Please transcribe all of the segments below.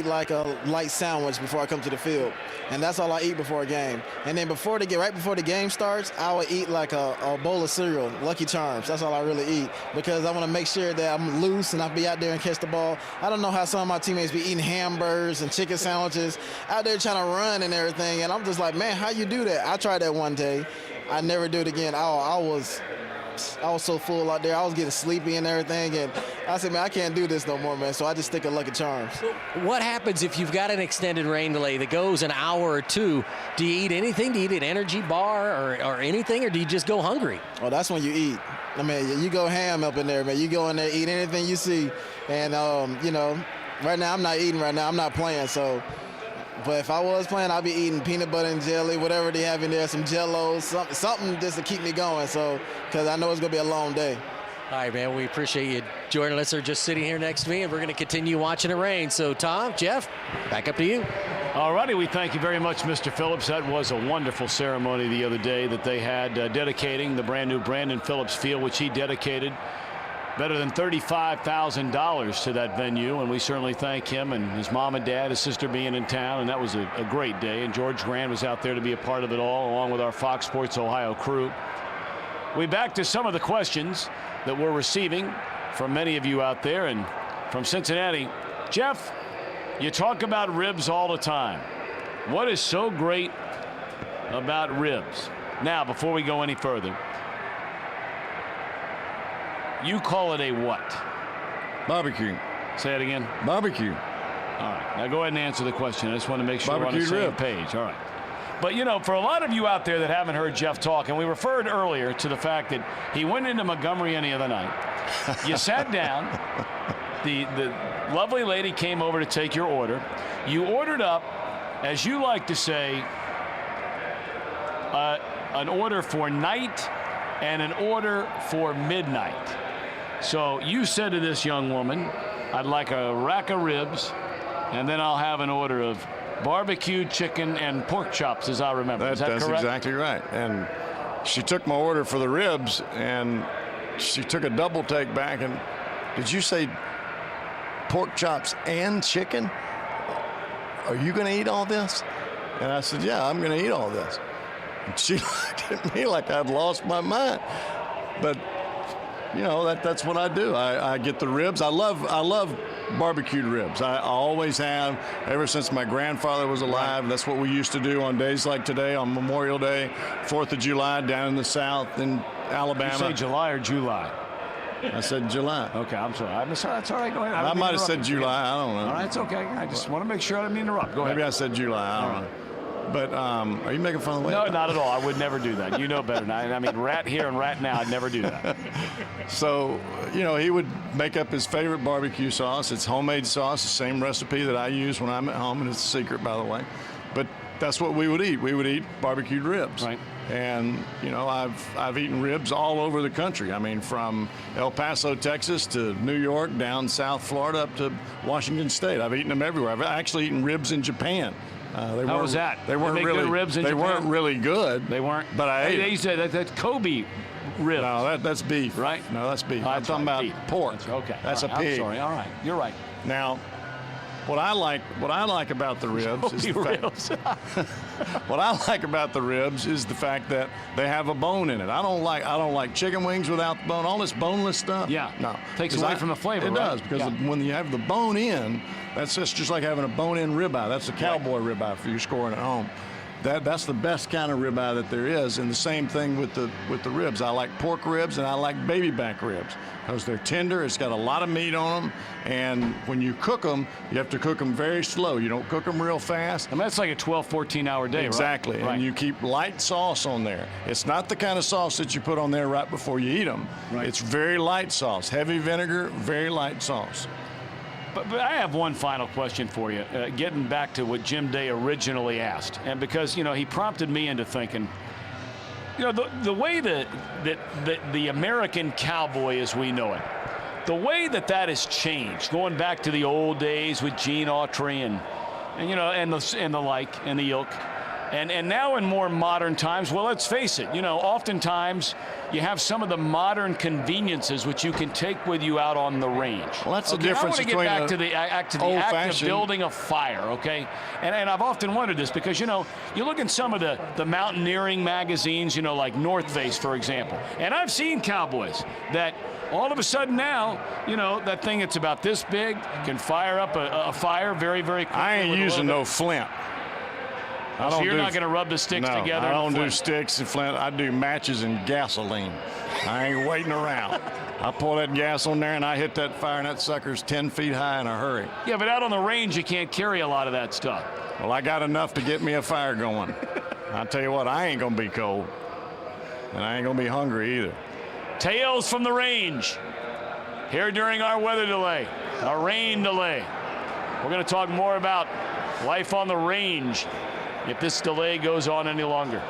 eat like a light sandwich before I come to the field, and that's all I eat before a game. And then right before the game starts, I would eat like a bowl of cereal, Lucky Charms. That's all I really eat, because I want to make sure that I'm loose and I'll be out there and catch the ball. I don't know how some of my teammates be eating hamburgers and chicken sandwiches out there trying to run and everything, and I'm just like, man, how you do that? I tried that one day. I never do it again. I was so full out there. I was getting sleepy and everything, and I said, man, I can't do this no more, man. So I just stick to Lucky Charms. What happens if you've got an extended rain delay that goes an hour or two? Do you eat anything? Do you eat an energy bar or anything, or do you just go hungry? Oh, that's when you eat. I mean, you go ham up in there, man. You go in there, eat anything you see. And, right now I'm not eating right now. I'm not playing, so. But if I was playing, I'd be eating peanut butter and jelly, whatever they have in there, some Jell-O, something just to keep me going. So, because I know it's going to be a long day. All right, man, we appreciate you joining us. They're just sitting here next to me, and we're going to continue watching it rain. So, Tom, Jeff, back up to you. All righty, we thank you very much, Mr. Phillips. That was a wonderful ceremony the other day that they had dedicating the brand new Brandon Phillips Field, which he dedicated better than $35,000 to that venue, and we certainly thank him and his mom and dad, his sister being in town, and that was a great day. And George Grant was out there to be a part of it all, along with our Fox Sports Ohio crew. We back to some of the questions that we're receiving from many of you out there, and from Cincinnati. Jeff, you talk about ribs all the time. What is so great about ribs? Now, before we go any further, you call it a what? Barbecue. Say it again. Barbecue. All right. Now go ahead and answer the question. I just want to make sure we're on the same page. All right. But, for a lot of you out there that haven't heard Jeff talk, and we referred earlier to the fact that he went into Montgomery any other night. You sat down. The lovely lady came over to take your order. You ordered up, as you like to say, an order for night and an order for midnight. So you said to this young woman, I'd like a rack of ribs, and then I'll have an order of barbecued chicken and pork chops, as I remember. Is that correct? That's exactly right. And she took my order for the ribs, and she took a double take back. And did you say pork chops and chicken? Are you going to eat all this? And I said, yeah, I'm going to eat all this. And she looked at me like I'd lost my mind. But that's what I do. I get the ribs. I love barbecued ribs. I always have, ever since my grandfather was alive. Right. That's what we used to do on days like today, on Memorial Day, 4th of July, down in the South in Alabama. You say July or July? I said July. Okay, I'm sorry. That's all right. Go ahead. I might have said July. I don't know. All right, it's okay. I just want to make sure I didn't interrupt. Go ahead. Maybe I said July. I don't know. But are you making fun of the way? No, not at all. I would never do that. You know better than I mean, rat here and rat now, I'd never do that. So, he would make up his favorite barbecue sauce. It's homemade sauce, the same recipe that I use when I'm at home, and it's a secret, by the way. But that's what we would eat. We would eat barbecued ribs. Right. And, I've eaten ribs all over the country. I mean, from El Paso, Texas to New York, down South Florida up to Washington State. I've eaten them everywhere. I've actually eaten ribs in Japan. How was that? They weren't really good ribs in Japan? They weren't really good. They weren't. But I ate. They said that's Kobe ribs. No, that's beef. Right? No, that's beef. I'm that's talking about beef. pork. Okay. That's right. a pig. I'm sorry. All right. You're right. Now, what I like about the ribs is the fact. What I like about the ribs is the fact that they have a bone in it. I don't like chicken wings without the bone. All this boneless stuff. Yeah. No. Takes away from the flavor. It does, because when you have the bone in, that's just like having a bone-in ribeye. That's a cowboy ribeye for you scoring at home. That's the best kind of ribeye that there is, and the same thing with the ribs. I like pork ribs and I like baby back ribs because they're tender. It's got a lot of meat on them, and when you cook them, you have to cook them very slow. You don't cook them real fast. I mean, that's like a 12, 14-hour day, exactly. Right? And you keep light sauce on there. It's not the kind of sauce that you put on there right before you eat them. Right. It's very light sauce, heavy vinegar, very light sauce. But I have one final question for you, getting back to what Jim Day originally asked. And because, he prompted me into thinking, the way that the American cowboy as we know it, the way that has changed, going back to the old days with Gene Autry and the like and the ilk, And now in more modern times, well, let's face it, oftentimes you have some of the modern conveniences which you can take with you out on the range. Well, that's the difference between I want to get back to the act of building a fire, okay? And I've often wondered this because, you look at some of the mountaineering magazines, like North Face, for example. And I've seen cowboys that all of a sudden now, that thing that's about this big can fire up a fire very, very quickly. I ain't using no flint. So you're not going to rub the sticks together? I don't do sticks and flint. I do matches and gasoline. I ain't waiting around. I pour that gas on there and I hit that fire and that sucker's 10 feet high in a hurry. Yeah, but out on the range you can't carry a lot of that stuff. Well, I got enough to get me a fire going. I'll tell you what, I ain't going to be cold. And I ain't going to be hungry either. Tales from the range here during our weather delay, our rain delay. We're going to talk more about life on the range if this delay goes on any longer.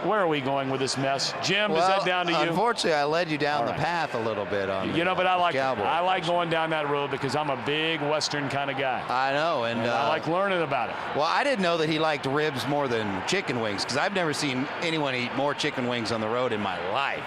Where are we going with this mess? Jim, is that down to you? Unfortunately, I led you down the path a little bit on but I like Cowboys. going down that road because I'm a big Western kind of guy. I know, and I like learning about it. Well, I didn't know that he liked ribs more than chicken wings because I've never seen anyone eat more chicken wings on the road in my life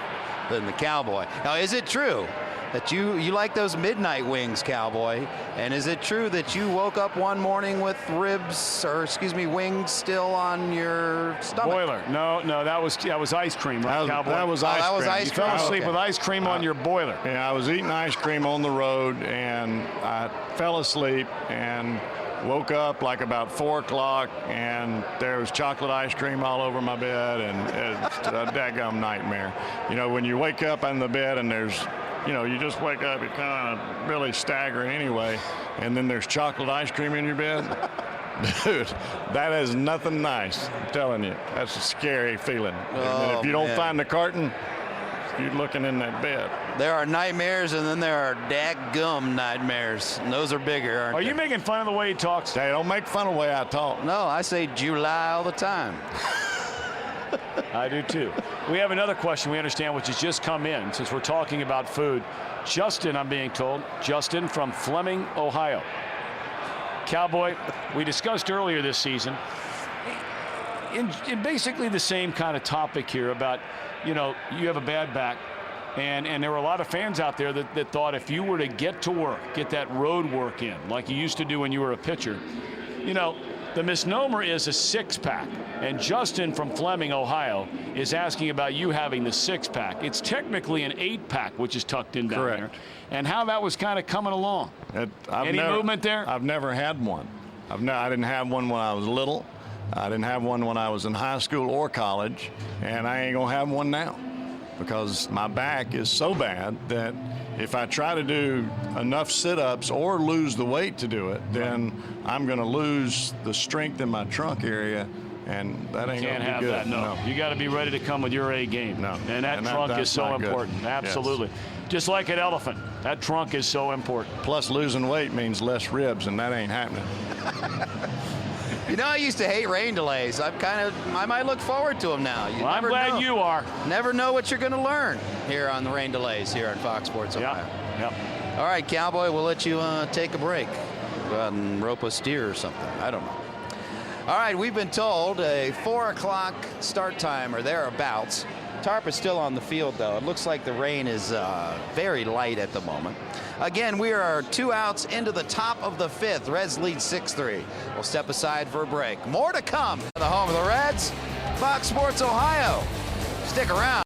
than the Cowboy. Now, is it true that you like those midnight wings, Cowboy? And is it true that you woke up one morning with wings still on your stomach? Boiler. No, that was ice cream, right, Cowboy? That was ice cream. You fell asleep with ice cream on your boiler. Yeah, I was eating ice cream on the road, and I fell asleep and woke up like about 4 o'clock, and there was chocolate ice cream all over my bed, and it's a daggum nightmare. When you wake up in the bed and there's you just wake up, you're kind of really staggering anyway, and then there's chocolate ice cream in your bed. Dude, that is nothing nice. I'm telling you, that's a scary feeling. And if you don't find the carton, you're looking in that bed. There are nightmares, and then there are dadgum nightmares, and those are bigger, aren't they? Are you making fun of the way he talks? Hey, don't make fun of the way I talk. No, I say July all the time. I do too. We have another question we understand which has just come in since we're talking about food. Justin, I'm being told. Justin from Fleming, Ohio. Cowboy, we discussed earlier this season in basically the same kind of topic here about, you have a bad back. And there were a lot of fans out there that thought if you were to get to work, get that road work in like you used to do when you were a pitcher, the misnomer is a six-pack. And Justin from Fleming, Ohio, is asking about you having the six-pack. It's technically an 8-pack, which is tucked in down there. And how that was kind of coming along. Any movement there? I've never had one. I didn't have one when I was little. I didn't have one when I was in high school or college. And I ain't going to have one now because my back is so bad that if I try to do enough sit-ups or lose the weight to do it, then I'm going to lose the strength in my trunk area, and that ain't going to be good. Can't have that, no. You got to be ready to come with your A game. No. And that trunk is so important. Good. Absolutely. Yes. Just like an elephant, that trunk is so important. Plus, losing weight means less ribs, and that ain't happening. I used to hate rain delays. I might look forward to them now. Well, I'm glad you are. Never know what you're going to learn here on the rain delays here on Fox Sports Ohio. Yep. All right, Cowboy, we'll let you take a break. Go out and rope a steer or something. I don't know. All right, we've been told a 4 o'clock start time or thereabouts. Tarp is still on the field, though. It looks like the rain is very light at the moment. Again, we are 2 outs into the top of the 5th. Reds lead 6-3. We'll step aside for a break. More to come. The home of the Reds, Fox Sports Ohio. Stick around.